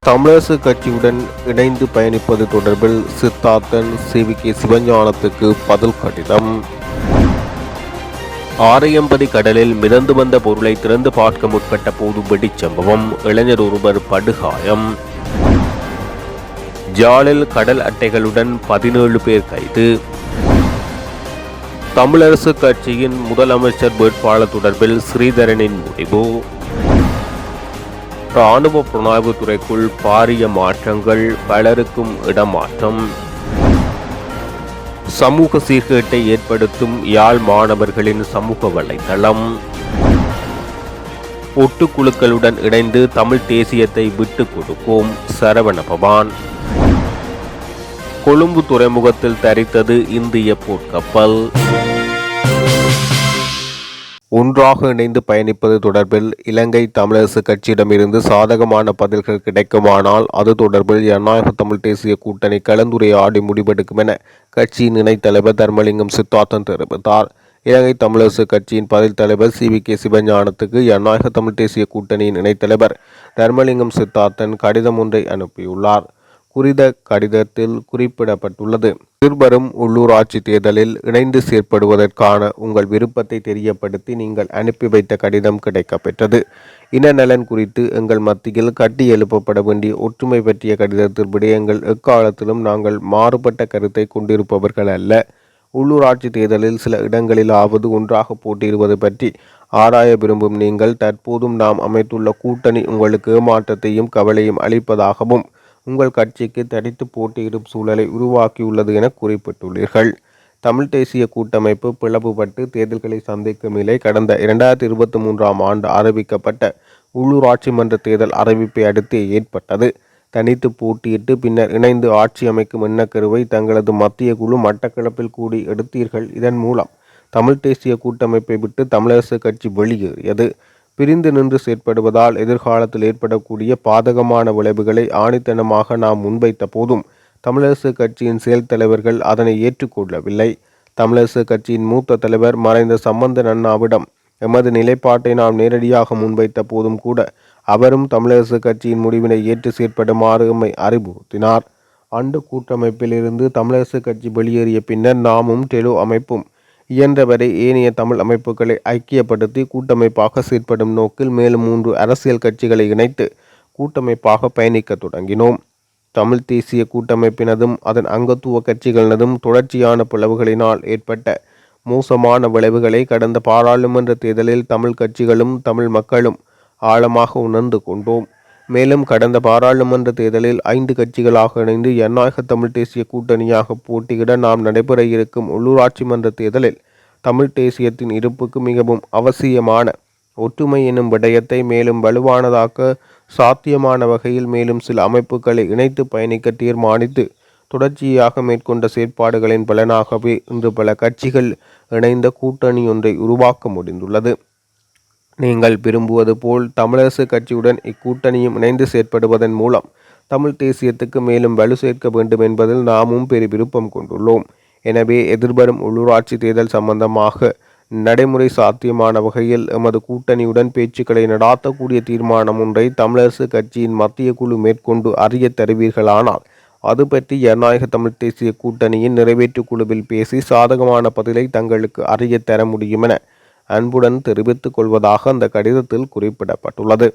தமிழரசு கட்சியுடன் இணைந்து பயணிப்பது தொடர்பில் சித்தார்த்தன் சி.வி.கே. சிவஞானத்துக்கு பதில் கடிதம். ஆரையம்பதி கடலில் மிதந்து வந்த பொருளை திறந்து பார்க்க முற்பட்ட போது வெடிச்சம்பவம், இளைஞர் ஒருவர் படுகாயம். ஜாலில் கடல் அட்டைகளுடன் 17 பேர் கைது. தமிழரசு கட்சியின் முதலமைச்சர் வேட்பாளர் தொடர்பில் ஸ்ரீதரனின் முடிவு. இராணுவ புலனாய்வு துறைக்குள் பாரிய மாற்றங்கள், பலருக்கும் இடமாற்றம். சமூக சீர்கேட்டை ஏற்படுத்தும் யாழ் மாணவர்களின் சமூக வலைதளம். ஒட்டுக்குழுக்களுடன் இணைந்து தமிழ் தேசியத்தை விட்டுக் கொடுப்போம் சரவணபவான். கொழும்பு துறைமுகத்தில் தரித்தது இந்திய போர்க்கப்பல். ஒன்றாக இணைந்து பயணிப்பது தொடர்பில் இலங்கை தமிழரசு கட்சியிடமிருந்து சாதகமான பதில்கள் கிடைக்குமானால் அது தொடர்பில் ஜனநாயக தமிழ் தேசிய கூட்டணி கலந்துரையாடி முடிவெடுக்கும் என கட்சியின் இணைத் தலைவர் தர்மலிங்கம் சித்தார்த்தன் தெரிவித்தார். இலங்கை தமிழரசு கட்சியின் பதில் தலைவர் சி.வி.கே. சிவஞானத்துக்கு ஜனநாயக தமிழ் தேசிய கூட்டணியின் இணைத் தலைவர் தர்மலிங்கம் சித்தார்த்தன் கடிதம் ஒன்றை அனுப்பியுள்ளார். குறித்த கடிதத்தில் குறிப்பிடப்பட்டுள்ளது. எதிர்வரும் உள்ளூராட்சி தேர்தலில் இணைந்து செயற்படுவதற்கான உங்கள் விருப்பத்தை தெரியப்படுத்தி நீங்கள் அனுப்பி வைத்த கடிதம் கிடைக்கப்பெற்றது. இன நலன் குறித்து எங்கள் மத்தியில் கட்டி எழுப்பப்பட வேண்டிய ஒற்றுமை பற்றிய கடிதத்தில் விடயங்கள் எக்காலத்திலும் நாங்கள் மாறுபட்ட கருத்தை கொண்டிருப்பவர்கள் அல்ல. உள்ளூராட்சி தேர்தலில் சில இடங்களிலாவது ஒன்றாக போட்டியிடுவது பற்றி ஆராய விரும்பும் நீங்கள் தற்போதும் நாம் அமைத்துள்ள கூட்டணி உங்களுக்கு ஏமாற்றத்தையும் கவலையும் அளிப்பதாகவும் உங்கள் கட்சிக்கு தடித்து போட்டியிடும் சூழலை உருவாக்கியுள்ளது என குறிப்பிட்டுள்ளீர்கள். தமிழ் தேசிய கூட்டமைப்பு பிளவுபட்டு தேர்தல்களை சந்திக்கும் நிலை கடந்த 2023ஆம் ஆண்டு ஆரம்பிக்கப்பட்ட உள்ளூராட்சி மன்ற தேர்தல் அறிவிப்பை அடுத்தே ஏற்பட்டது. தனித்து போட்டியிட்டு பின்னர் இணைந்து ஆட்சி அமைக்கும் எண்ணக்கருவை தங்களது மத்திய குழு மட்டக்களப்பில் கூடி எடுத்தீர்கள். இதன் மூலம் தமிழ் தேசிய கூட்டமைப்பை விட்டு தமிழரசு கட்சி வெளியேறியது. பிரிந்து நின்று செயற்படுவதால் எதிர்காலத்தில் ஏற்படக்கூடிய பாதகமான விளைவுகளை ஆணித்தனமாக நாம் முன்வைத்த போதும் தமிழரசு கட்சியின் செயல் தலைவர்கள் அதனை ஏற்றுக்கொள்ளவில்லை. தமிழரசு கட்சியின் மூத்த தலைவர் மறைந்த சம்பந்தன் அண்ணாவிடம் எமது நிலைப்பாட்டை நாம் நேரடியாக முன்வைத்த போதும் கூட அவரும் தமிழரசு கட்சியின் முடிவினை ஏற்று செயற்படுமாறு எம்மை அறிவுறுத்தினார். அண்டு கூட்டமைப்பில் இருந்து தமிழரசு கட்சி வெளியேறிய பின்னர் நாமும் டெலோ அமைப்பும் இயன்றவரை ஏனைய தமிழ் அமைப்புகளை ஐக்கியப்படுத்தி கூட்டமைப்பாக செயற்படும் நோக்கில் மேலும் 3 அரசியல் கட்சிகளை இணைத்து கூட்டமைப்பாக பயணிக்க தொடங்கினோம். தமிழ் தேசிய கூட்டமைப்பினதும் அதன் அங்கத்துவ கட்சிகளினதும் தொடர்ச்சியான பிளவுகளினால் ஏற்பட்ட மோசமான விளைவுகளை கடந்த பாராளுமன்ற தேர்தலில் தமிழ் கட்சிகளும் தமிழ் மக்களும் ஆழமாக உணர்ந்து கொண்டோம். மேலும் கடந்த பாராளுமன்ற தேர்தலில் 5 கட்சிகளாக இணைந்து ஜனநாயக தமிழ் தேசிய கூட்டணியாக போட்டியிட நாம் நடைபெற இருக்கும் உள்ளூராட்சி மன்ற தேர்தலில் தமிழ் தேசியத்தின் இருப்புக்கு மிகவும் அவசியமான ஒற்றுமை எனும் விடயத்தை மேலும் வலுவானதாக்க சாத்தியமான வகையில் மேலும் சில அமைப்புகளை இணைத்து பயணிக்க தீர்மானித்து தொடர்ச்சியாக மேற்கொண்ட செயற்பாடுகளின் பலனாகவே இன்று பல கட்சிகள் இணைந்த கூட்டணி ஒன்றை உருவாக்க முடிந்துள்ளது. நீங்கள் விரும்புவது போல் தமிழரசு கட்சியுடன் இக்கூட்டணியும் இணைந்து செயற்படுவதன் மூலம் தமிழ் தேசியத்துக்கு மேலும் வலு சேர்க்க வேண்டும் என்பதில் நாமும் பெரிய விருப்பம் கொண்டுள்ளோம். எனவே எதிர்வரும் உள்ளூராட்சி தேர்தல் சம்பந்தமாக நடைமுறை சாத்தியமான வகையில் எமது கூட்டணியுடன் பேச்சுக்களை நடாத்தக்கூடிய தீர்மானம் ஒன்றை தமிழரசு கட்சியின் மத்திய குழு மேற்கொண்டு அறிய தருவீர்களானால் அது பற்றி ஜனநாயக தமிழ் தேசிய கூட்டணியின் நிறைவேற்று குழுவில் பேசி சாதகமான பதிலை தங்களுக்கு அறிய தர முடியும் என அன்புடன் தெரிவித்துக் கொள்வதாக அந்த கடிதத்தில் குறிப்பிடப்பட்டுள்ளது.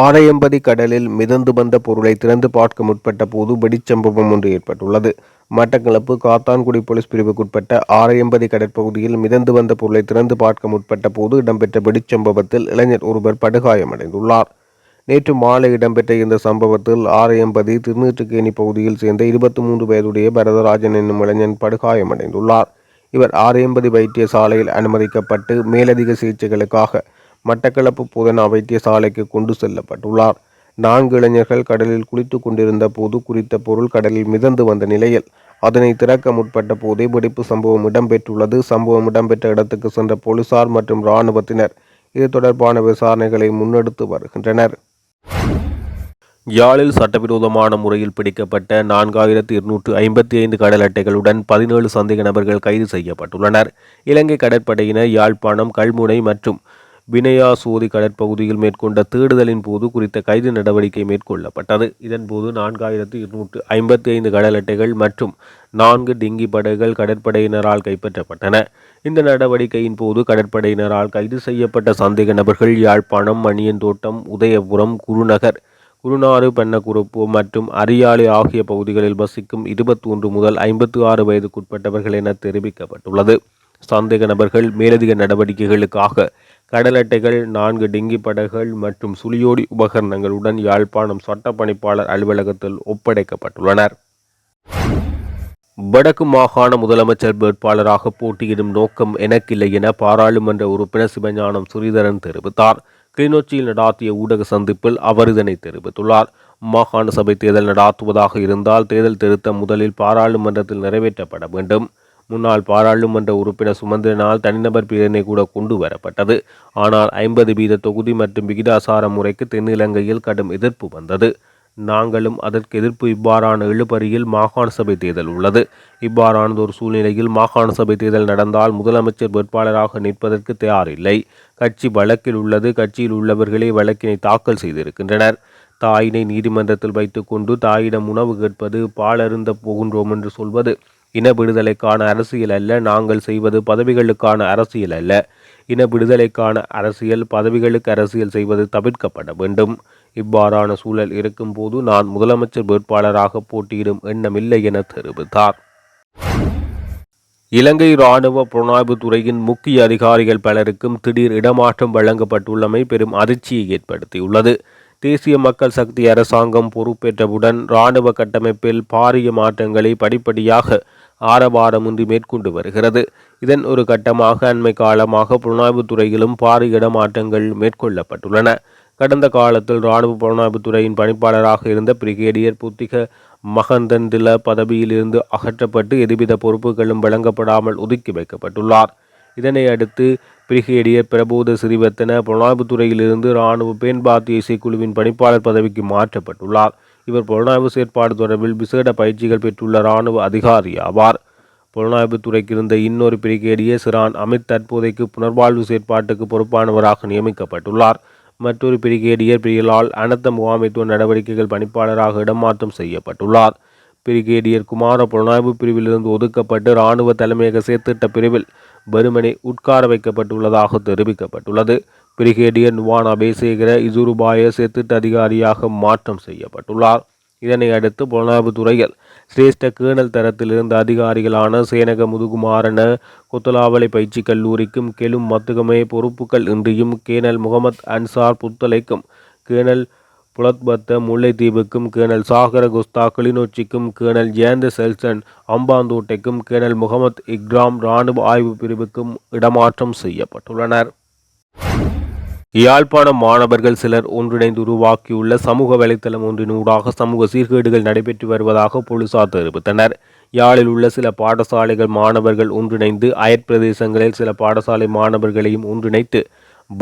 ஆரையம்பதி கடலில் மிதந்து வந்த பொருளை திறந்து பார்க்க முற்பட்ட போது வெடிச்சம்பவம் ஒன்று ஏற்பட்டுள்ளது. மட்டக்களப்பு காத்தான்குடி போலீஸ் பிரிவுக்குட்பட்ட ஆரையம்பதி கடற்பகுதியில் மிதந்து வந்த பொருளை திறந்து பார்க்க முற்பட்ட போது இடம்பெற்ற வெடிச்சம்பவத்தில் இளைஞர் ஒருவர் படுகாயமடைந்துள்ளார். நேற்று மாலை இடம்பெற்ற இந்த சம்பவத்தில் ஆரையம்பதி திருநீற்றுக்கேணி பகுதியில் சேர்ந்த 23 வயதுடைய பரதராஜன் என்னும் இளைஞன் படுகாயமடைந்துள்ளார். இவர் ஆரையம்பதி வைத்தியசாலையில் அனுமதிக்கப்பட்டு மேலதிக சிகிச்சைகளுக்காக மட்டக்களப்பு போதனா வைத்தியசாலைக்கு கொண்டு செல்லப்பட்டுள்ளார். 4 இளைஞர்கள் கடலில் குளித்து கொண்டிருந்த போது குறித்த பொருள் கடலில் மிதந்து வந்த நிலையில் அதனை திறக்க முற்பட்ட போதே வெடிப்பு சம்பவம் இடம்பெற்றுள்ளது. சம்பவம் இடம்பெற்ற இடத்துக்கு சென்ற போலீசார் மற்றும் இராணுவத்தினர் இது தொடர்பான விசாரணைகளை முன்னெடுத்து வருகின்றனர். யாழில் சட்டவிரோதமான முறையில் பிடிக்கப்பட்ட 4255 கடல் அட்டைகளுடன் 17 சந்தேக நபர்கள் கைது செய்யப்பட்டுள்ளனர். இலங்கை கடற்படையினர் யாழ்ப்பாணம், கல்முனை மற்றும் வினயா சோதி கடற்பகுதியில் மேற்கொண்ட தேடுதலின் போது குறித்த கைது நடவடிக்கை மேற்கொள்ளப்பட்டது. இதன்போது 4255 கடல் அட்டைகள் மற்றும் 4 டிங்கி படகுகள் கடற்படையினரால் கைப்பற்றப்பட்டன. இந்த நடவடிக்கையின் போது கடற்படையினரால் கைது செய்யப்பட்ட சந்தேக நபர்கள் யாழ்ப்பாணம், மணியந்தோட்டம், உதயபுரம், குருநகர், குருநாறு, பென்னகுருப்பு மற்றும் அரியாலை ஆகிய பகுதிகளில் வசிக்கும் 21 முதல் 56 வயதுக்குட்பட்டவர்கள் என தெரிவிக்கப்பட்டுள்ளது. சந்தேக நபர்கள் மேலதிக நடவடிக்கைகளுக்காக கடல் அட்டைகள், 4 டிங்கி படகுகள் மற்றும் சுழியோடி உபகரணங்களுடன் யாழ்ப்பாணம் சட்ட பணிப்பாளர் அலுவலகத்தில் ஒப்படைக்கப்பட்டுள்ளனர். வடக்கு மாகாண முதலமைச்சர் வேட்பாளராக போட்டியிடும் நோக்கம் எனக்கில்லை என பாராளுமன்ற உறுப்பினர் சிவஞானம் ஸ்ரீதரன் தெரிவித்தார். கிளிநொச்சியில் நடாத்திய ஊடக சந்திப்பில் அவர் இதனை தெரிவித்துள்ளார். மாகாண சபை தேர்தல் நடாத்துவதாக இருந்தால் தேர்தல் திருத்தம் முதலில் பாராளுமன்றத்தில் நிறைவேற்றப்பட வேண்டும். முன்னாள் பாராளுமன்ற உறுப்பினர் சுமந்திரனால் தனிநபர் பிரேரணை கூட கொண்டு வரப்பட்டது. ஆனால் 50% தொகுதி மற்றும் விகிதாசார முறைக்கு தென்னிலங்கையில் கடும் எதிர்ப்பு வந்தது. நாங்களும் அதற்கு எதிர்ப்பு. இவ்வாறான இழுபறியில் மாகாண சபை தேர்தல் உள்ளது. இவ்வாறானதொரு சூழ்நிலையில் மாகாண சபை தேர்தல் நடந்தால் முதலமைச்சர் வேட்பாளராக நிற்பதற்கு தயாரில்லை. கட்சி வழக்கில் உள்ளது. கட்சியில் உள்ளவர்களே வழக்கினை தாக்கல் செய்திருக்கின்றனர். தாயினை நீதிமன்றத்தில் வைத்துக்கொண்டு தாயிடம் உணவு கேட்பது, பாலருந்த போகின்றோம் என்று சொல்வது இன விடுதலைக்கான அரசியல் அல்ல. நாங்கள் செய்வது பதவிகளுக்கான அரசியல் அல்ல. இன விடுதலைக்கான அரசியல், பதவிகளுக்கு அரசியல் செய்வது தவிர்க்கப்பட வேண்டும். இவ்வாறான சூழல் இருக்கும் போது நான் முதலமைச்சர் வேட்பாளராக போட்டியிடும் எண்ணமில்லை என தெரிவித்தார். இலங்கை இராணுவ புலனாய்வு துறையின் முக்கிய அதிகாரிகள் பலருக்கும் திடீர் இடமாற்றம் வழங்கப்பட்டுள்ளமை பெரும் அதிர்ச்சியை ஏற்படுத்தியுள்ளது. தேசிய மக்கள் சக்தி அரசாங்கம் பொறுப்பேற்றவுடன் இராணுவ கட்டமைப்பில் பாரிய மாற்றங்களை படிப்படியாக ஆரவாரமின்றி மேற்கொண்டு வருகிறது. இதன் ஒரு கட்டமாக அண்மை காலமாக புலனாய்வு துறையிலும் பாரிய இடமாற்றங்கள் மேற்கொள்ளப்பட்டுள்ளன. கடந்த காலத்தில் இராணுவ புலனாய்வு துறையின் பணிப்பாளராக இருந்த பிரிகேடியர் புத்திக மகந்தண்டில பதவியிலிருந்து அகற்றப்பட்டு எதுவித பொறுப்புகளும் வழங்கப்படாமல் ஒதுக்கி வைக்கப்பட்டுள்ளார். இதனை அடுத்து பிரிகேடியர் பிரபோத சிறிவர்த்தன புலனாய்வுத்துறையிலிருந்து இராணுவ பேன்பாத்திய இசைக்குழுவின் பணிப்பாளர் பதவிக்கு மாற்றப்பட்டுள்ளார். இவர் புலனாய்வு செயற்பாடு தொடர்பில் விசேட பயிற்சிகள் பெற்றுள்ள இராணுவ அதிகாரி ஆவார். புலனாய்வுத்துறைக்கு இருந்த இன்னொரு பிரிகேடியர் சிரான் அமித் தற்போதைக்கு புனர்வாழ்வு செயற்பாட்டுக்கு பொறுப்பானவராக நியமிக்கப்பட்டுள்ளார். மற்றொரு பிரிகேடியர் பிரியலால் அனர்த்த முகாமைத்துவ நடவடிக்கைகள் பணிப்பாளராக இடமாற்றம் செய்யப்பட்டுள்ளார். பிரிகேடியர் குமார புலனாய்வு பிரிவிலிருந்து ஒதுக்கப்பட்டு இராணுவ தலைமையக செயற்திட்ட பிரிவில் வெறுமனே உட்கார வைக்கப்பட்டுள்ளதாக தெரிவிக்கப்பட்டுள்ளது. பிரிகேடியர் நுவான் அபேசேகர இசுருபாய செயற்திட்ட அதிகாரியாக மாற்றம் செய்யப்பட்டுள்ளார். இதனை அடுத்து புலனாய்வு துறையில் சிரேஷ்ட கேணல் தரத்தில் இருந்த அதிகாரிகளான சேனக முதுகுமாரன கொத்தலாவலை பயிற்சி கல்லூரிக்கும் கெலும் மத்துகமே பொறுப்புகள் இன்றியும் கேணல் முகமது அன்சார் புத்தலைக்கும் கேணல் புலத்பத்த முல்லைத்தீவுக்கும் கேணல் சாகர குஸ்தா கிளிநொச்சிக்கும் கேணல் ஜேந்த செல்சன் அம்பாந்தோட்டைக்கும் கேணல் முகமது இக்ராம் இராணுவ ஆய்வு பிரிவுக்கும் இடமாற்றம் செய்யப்பட்டுள்ளனர். யாழ்ப்பாணம் மாணவர்கள் சிலர் ஒன்றிணைந்து உருவாக்கியுள்ள சமூக வலைத்தளம் ஒன்றினூடாக சமூக சீர்கேடுகள் நடைபெற்று வருவதாக போலீசார் தெரிவித்தனர். யாழில் உள்ள சில பாடசாலைகள் மாணவர்கள் ஒன்றிணைந்து அயற்பிரதேசங்களில் சில பாடசாலை மாணவர்களையும் ஒன்றிணைத்து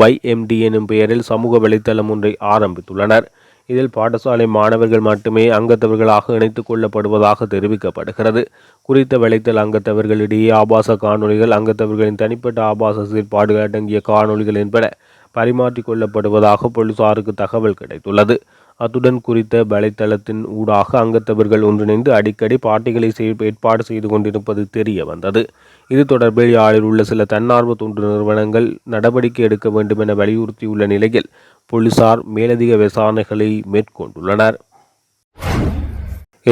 YMD எனும் பெயரில் சமூக வலைத்தளம் ஒன்றை ஆரம்பித்துள்ளனர். இதில் பாடசாலை மாணவர்கள் மட்டுமே அங்கத்தவர்களாக இணைத்துக் கொள்ளப்படுவதாக தெரிவிக்கப்படுகிறது. குறித்த வலைத்தள அங்கத்தவர்களிடையே ஆபாச காணொலிகள், அங்கத்தவர்களின் தனிப்பட்ட ஆபாச செயற்பாடுகள் அடங்கிய காணொலிகள் என்பன பரிமாற்றிக் கொள்ளப்படுவதாக போலீசாருக்கு தகவல் கிடைத்துள்ளது. அத்துடன் குறித்த வலைத்தளத்தின் ஊடாக அங்கத்தவர்கள் ஒன்றிணைந்து அடிக்கடி பாட்டிகளை ஏற்பாடு செய்து கொண்டிருப்பது தெரிய வந்தது. இது தொடர்பில் யாழில் உள்ள சில தன்னார்வ தொண்டு நிறுவனங்கள் நடவடிக்கை எடுக்க வேண்டும் என வலியுறுத்தியுள்ள நிலையில் போலீசார் மேலதிக விசாரணைகளை மேற்கொண்டுள்ளனர்.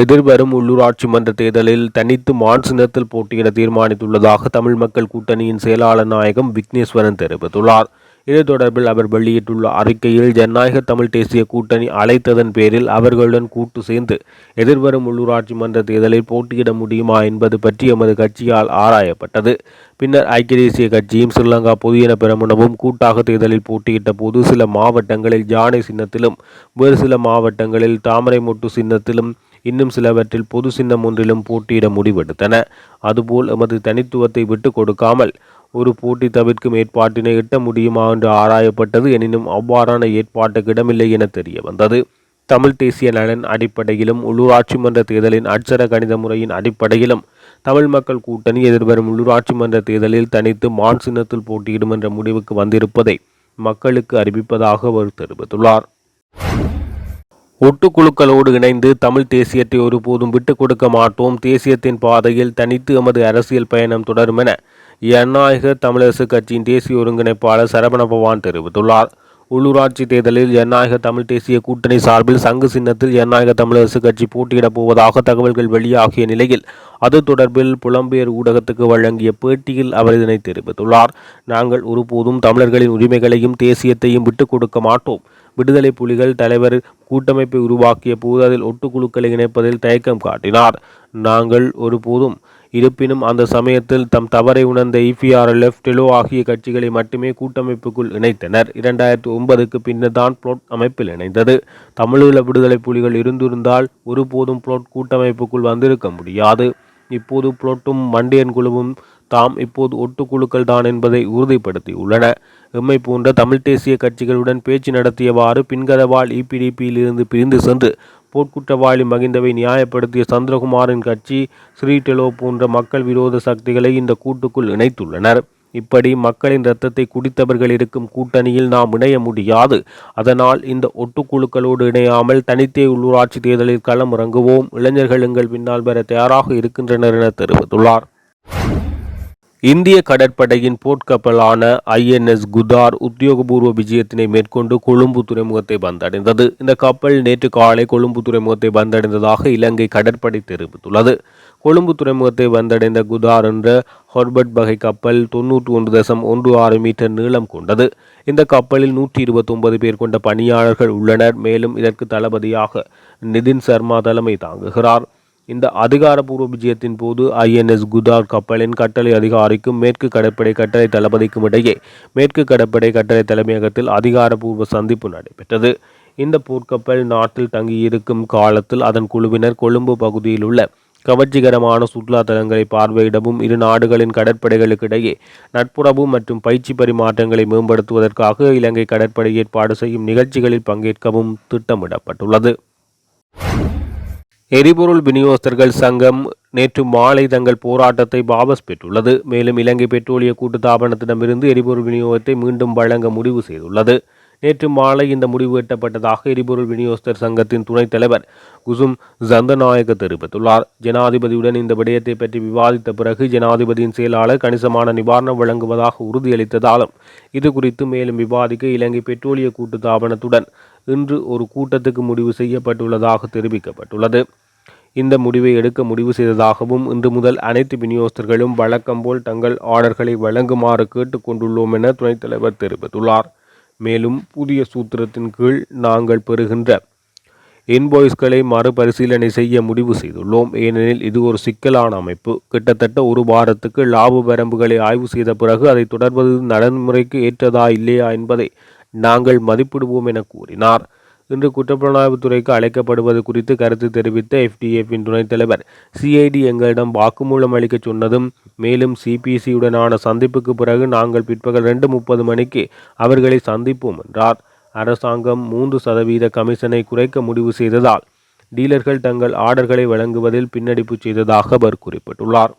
எதிர்வரும் உள்ளூராட்சி மன்ற தேர்தலில் தனித்து மான் சின்னத்தில் போட்டியிட தீர்மானித்துள்ளதாக தமிழ் மக்கள் கூட்டணியின் செயலாளர் நாயகம் விக்னேஸ்வரன் தெரிவித்துள்ளார். இது தொடர்பில் அவர் வெளியிட்டுள்ள அறிக்கையில் ஜனநாயக தமிழ் தேசிய கூட்டணி அழைத்ததன் பேரில் அவர்களுடன் கூட்டு சேர்ந்து எதிர்வரும் உள்ளூராட்சி மன்ற தேர்தலில் போட்டியிட முடியுமா என்பது பற்றி எமது கட்சியால் ஆராயப்பட்டது. பின்னர் ஐக்கிய தேசிய கட்சியும் ஸ்ரீலங்கா பொதுஜன பெரமுனவும் கூட்டாக தேர்தலில் போட்டியிட்ட போது சில மாவட்டங்களில் யானை சின்னத்திலும் வேறு சில மாவட்டங்களில் தாமரை மொட்டு சின்னத்திலும் இன்னும் சிலவற்றில் பொது சின்னம் ஒன்றிலும் போட்டியிட முடிவெடுத்தன. அதுபோல் எமது தனித்துவத்தை விட்டு கொடுக்காமல் ஒரு போட்டி தவிர்க்கும் ஏற்பாட்டினை எட்ட முடியுமா என்று ஆராயப்பட்டது. எனினும் அவ்வாறான ஏற்பாட்டுக்கு இடமில்லை என தெரிய வந்தது. தமிழ் தேசிய நலன் அடிப்படையிலும் உள்ளூராட்சி மன்ற தேர்தலின் அட்சர கணித முறையின் அடிப்படையிலும் தமிழ் மக்கள் கூட்டணி எதிர்வரும் உள்ளூராட்சி மன்ற தேர்தலில் தனித்து மான் சின்னத்தில் போட்டியிடும் என்ற முடிவுக்கு வந்திருப்பதை மக்களுக்கு அறிவிப்பதாக அவர் தெரிவித்துள்ளார். ஒட்டுக்குழுக்களோடு இணைந்து தமிழ் தேசியத்தை ஒருபோதும் விட்டுக் கொடுக்க மாட்டோம். தேசியத்தின் பாதையில் தனித்து எமது அரசியல் பயணம் தொடரும் என ஜனநாயக தமிழரசு கட்சியின் தேசிய ஒருங்கிணைப்பாளர் சரவண பவான் தெரிவித்துள்ளார். உள்ளூராட்சி தேர்தலில் ஜனநாயக தமிழ் தேசிய கூட்டணி சார்பில் சங்கு சின்னத்தில் ஜனநாயக தமிழரசு கட்சி போட்டியிடப் போவதாக தகவல்கள் வெளியாகிய நிலையில் அது தொடர்பில் புலம்பெயர் ஊடகத்துக்கு வழங்கிய பேட்டியில் அவர் இதனை தெரிவித்துள்ளார். நாங்கள் ஒருபோதும் தமிழர்களின் உரிமைகளையும் தேசியத்தையும் விட்டுக் கொடுக்க மாட்டோம். விடுதலை புலிகள் தலைவர் கூட்டமைப்பை உருவாக்கிய போது அதில் ஒட்டுக்குழுக்களை இணைப்பதில் தயக்கம் காட்டினார். நாங்கள் ஒருபோதும் இருப்பினும் அந்த சமயத்தில் தம் தவறை உணர்ந்த EPRLF டெலோ ஆகிய கட்சிகளை மட்டுமே கூட்டமைப்புக்குள் இணைத்தனர். 2009க்கு பின்னர் தான் புளொட் அமைப்பில் இணைந்தது. தமிழீழ விடுதலை புலிகள் இருந்திருந்தால் ஒருபோதும் புளொட் கூட்டமைப்புக்குள் வந்திருக்க முடியாது. இப்போது புளொட்டும் மண்டியன் குழுவும் தாம் இப்போது ஒட்டுக்குழுக்கள் தான் என்பதை உறுதிப்படுத்தியுள்ளன. எம்மை போன்ற தமிழ் தேசிய கட்சிகளுடன் பேச்சு நடத்தியவாறு பின்கதவால் EPDPயில் இருந்து பிரிந்து சென்று போர்க்குற்றவாளி மகிந்தவை நியாயப்படுத்திய சந்திரகுமாரின் கட்சி ஸ்ரீடெலோ போன்ற மக்கள் விரோத சக்திகளை இந்த கூட்டுக்குள் இணைத்துள்ளனர். இப்படி மக்களின் இரத்தத்தை குடித்தவர்கள் இருக்கும் கூட்டணியில் நாம் இணைய முடியாது. அதனால் இந்த ஒட்டுக்குழுக்களோடு இணையாமல் தனித்தே உள்ளூராட்சி தேர்தலில் களம் இறங்குவோம். இளைஞர்கள் எங்கள் பின்னால் வர தயாராக இருக்கின்றனர் என தெரிவித்துள்ளார். இந்திய கடற்படையின் போர்க்கப்பலான INS குதார் உத்தியோகபூர்வ விஜயத்தினை மேற்கொண்டு கொழும்பு துறைமுகத்தை வந்தடைந்தது. இந்த கப்பல் நேற்று காலை கொழும்பு துறைமுகத்தை வந்தடைந்ததாக இலங்கை கடற்படை தெரிவித்துள்ளது. கொழும்பு துறைமுகத்தை வந்தடைந்த குதார் என்ற ஹார்பர்ட் வகை கப்பல் 91.16 மீட்டர் நீளம் கொண்டது. இந்த கப்பலில் 129 பேர் கொண்ட பணியாளர்கள் உள்ளனர். மேலும் இதற்கு தளபதியாக நிதின் சர்மா தலைமை தாங்குகிறார். இந்த அதிகாரப்பூர்வ விஜயத்தின் போது INS குதார் கப்பலின் கட்டளை அதிகாரிக்கும் மேற்கு கடற்படை கட்டளை தளபதிக்கும் இடையே மேற்கு கடற்படை கட்டளை தலைமையகத்தில் அதிகாரப்பூர்வ சந்திப்பு நடைபெற்றது. இந்த போர்க்கப்பல் நாட்டில் தங்கியிருக்கும் காலத்தில் அதன் குழுவினர் கொழும்பு பகுதியில் உள்ள கவர்ச்சிகரமான சுற்றுலா தலங்களை பார்வையிடவும் இரு நாடுகளின் கடற்படைகளுக்கிடையே நட்புறவு மற்றும் பயிற்சி பரிமாற்றங்களை மேம்படுத்துவதற்காக இலங்கை கடற்படை ஏற்பாடு செய்யும் நிகழ்ச்சிகளில் பங்கேற்கவும் திட்டமிடப்பட்டுள்ளது. எரிபொருள் விநியோகஸ்தர்கள் சங்கம் நேற்று மாலை தங்கள் போராட்டத்தை வாபஸ் பெற்றுள்ளது. மேலும் இலங்கை பெட்ரோலிய கூட்டுத்தாபனத்திடமிருந்து எரிபொருள் விநியோகத்தை மீண்டும் வழங்க முடிவு செய்துள்ளது. நேற்று மாலை இந்த முடிவு எட்டப்பட்டதாக எரிபொருள் விநியோகஸ்தர் சங்கத்தின் துணைத் தலைவர் குசும் ஜந்தநாயக்க தெரிவித்துள்ளார். ஜனாதிபதியுடன் இந்த விடயத்தை பற்றி விவாதித்த பிறகு ஜனாதிபதியின் செயலாளர் கணிசமான நிவாரணம் வழங்குவதாக உறுதியளித்ததாலும் இது குறித்து மேலும் விவாதிக்க இலங்கை பெட்ரோலிய கூட்டுத்தாபனத்துடன் இன்று ஒரு கூட்டத்துக்கு முடிவு செய்யப்பட்டுள்ளதாக தெரிவிக்கப்பட்டுள்ளது. இந்த முடிவை எடுக்க முடிவு செய்ததாகவும் இன்று முதல் அனைத்து விநியோகஸ்தர்களும் வழக்கம்போல் தங்கள் ஆர்டர்களை வழங்குமாறு கேட்டுக்கொண்டுள்ளோம் என துணைத் தலைவர் தெரிவித்துள்ளார். மேலும் புதிய சூத்திரத்தின் கீழ் நாங்கள் பெறுகின்ற இன்வாய்ஸ்களை மறுபரிசீலனை செய்ய முடிவு செய்துள்ளோம். ஏனெனில் இது ஒரு சிக்கலான அமைப்பு. கிட்டத்தட்ட ஒரு வாரத்துக்கு லாப வரம்புகளை ஆய்வு செய்த பிறகு அதை தொடர்வது நடைமுறைக்கு ஏற்றதா இல்லையா என்பதை நாங்கள் மதிப்பிடுவோம் என கூறினார். இன்று குற்றப்புலனாய்வுத்துறைக்கு அழைக்கப்படுவது குறித்து கருத்து தெரிவித்த FDFின் துணைத் தலைவர் CID எங்களிடம் வாக்குமூலம் அளிக்க சொன்னதும் மேலும் CPC-உடனான சந்திப்புக்கு பிறகு நாங்கள் பிற்பகல் 2:30 மணிக்கு அவர்களை சந்திப்போம் என்றார். அரசாங்கம் 3% கமிஷனை குறைக்க முடிவு செய்ததால் டீலர்கள் தங்கள் ஆர்டர்களை வழங்குவதில் பின்னடிப்பு செய்ததாக அவர் குறிப்பிட்டுள்ளார்.